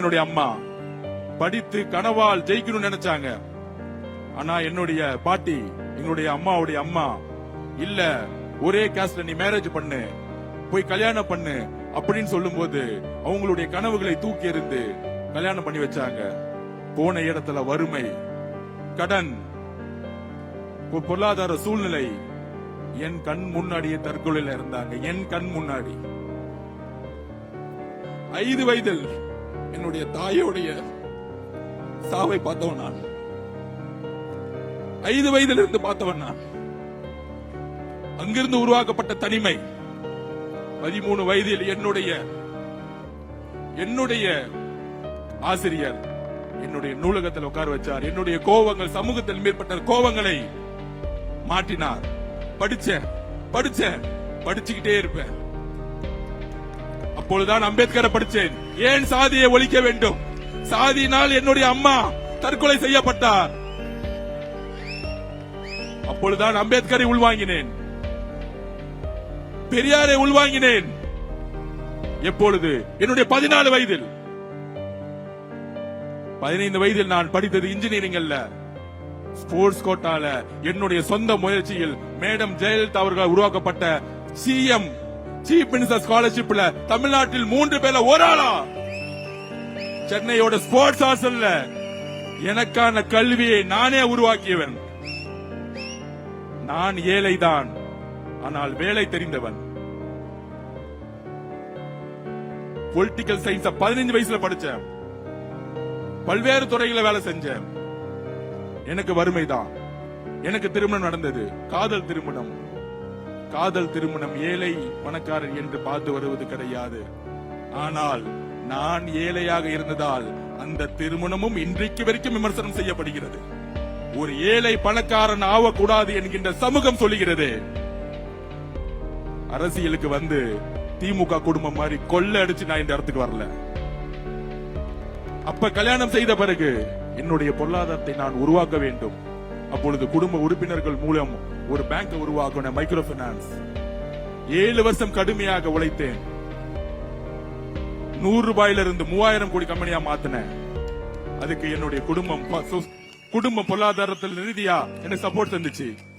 என்னுடைய அம்மா படித்து கனவால் ஜெயிக்கணும்னு நினைச்சாங்க. ஆனா என்னுடைய பாட்டி, எங்களுடைய அம்மாவுடைய அம்மா, இல்ல ஒரே காஸ்ட்ல நீ மேரேஜ் பண்ணு, போய் கல்யாணம் பண்ணு அப்படின்னு சொல்லும் போது அவங்களுடைய கனவுகளை தூக்கி எறிந்து கல்யாணம் பண்ணி வச்சாங்க. போன இடத்துல வறுமை, கடன், பொருளாதார சூழ்நிலை, என் கண் முன்னாடியே தற்கொலையில இருந்தாங்க. என் கண் முன்னாடி 5 வயதில் என்னுடைய தாயோடைய சாவை பார்த்தவன் நான். 5 வயதில் இருந்து பார்த்தவன் நான். அங்கிருந்து உருவாக்கப்பட்ட தனிமை. 13 வயதில் என்னுடைய ஆசிரியர் என்னுடைய நூலகத்தில் உட்கார வச்சார். என்னுடைய கோபங்கள், சமூகத்தில் மேற்பட்ட கோபங்களை மாற்றினார். படிச்சுக்கிட்டே இருப்பேன். அப்பொழுதுதான் அம்பேத்கரை படிச்சேன். ஏன் சாதியை ஒழிக்க வேண்டும்? சாதியினால் என்னுடைய அம்மா தற்கொலை செய்யப்பட்டார். அப்பொழுதுதான் அம்பேத்கரை உள்வாங்கினேன், பெரியாரை உள்வாங்கினேன். எப்பொழுது? என்னுடைய 14 வயதில். 15 வயதில் நான் படித்தது இன்ஜினியரிங் அல்ல, ஸ்போர்ட்ஸ் கோட்டால என்னுடைய சொந்த முயற்சியில் மேடம் ஜெயலலிதா அவர்கள் உருவாக்கப்பட்ட சிஎம் சீஃப் மினிஸ்டர் ஸ்காலர்ஷிப்ல தமிழ்நாட்டில் 3 பேர்ல ஒரு ஆளா சென்னையோட ஸ்போர்ட்ஸ் ஹாஸ்டல்ல எனக்கான கல்வியை நானே உருவாக்கியவன். நான் ஏழைதான், ஆனால் வேலை தெரிந்தவன். பொலிட்டிக்கல் சயின்ஸ் 15 வயசுல படிச்சேன். பல்வேறு துறைகளை வேலை செஞ்சேன். எனக்கு வறுமைதான். எனக்கு திருமணம் நடந்தது, காதல் திருமணம். ஏழை பணக்காரர் என்று பார்த்து வருவது கிடையாது. ஆனால் நான் ஏழையாக இருந்ததால் அந்த திருமணமும் இன்றைக்கு வரைக்கும் விமர்சனம் செய்யப்படுகிறது. ஒரு ஏழை பணக்காரன் ஆகக்கூடாது என்கின்ற சமூகம் சொல்லுகிறது. அரசியலுக்கு வந்து திமுக குடும்பம் மாதிரி கொள்ள அடிச்சு நான் இந்த இடத்துக்கு வரல. அப்ப கல்யாணம் செய்த பிறகு என்னுடைய பொருளாதாரத்தை நான் உருவாக்க வேண்டும். அப்பொழுது குடும்ப உறுப்பினர்கள் மூலம் ஒரு பேங்க் உருவாக்கின, மைக்ரோ பைனான்ஸ். 7 வருஷம் கடுமையாக உழைத்தேன். 100 ரூபாயிலிருந்து 3000 கோடி கம்பெனியா மாத்தினேன். அதுக்கு என்னுடைய குடும்பம் பொருளாதாரத்தில் ரீதியா எனக்கு சப்போர்ட் தந்துச்சு.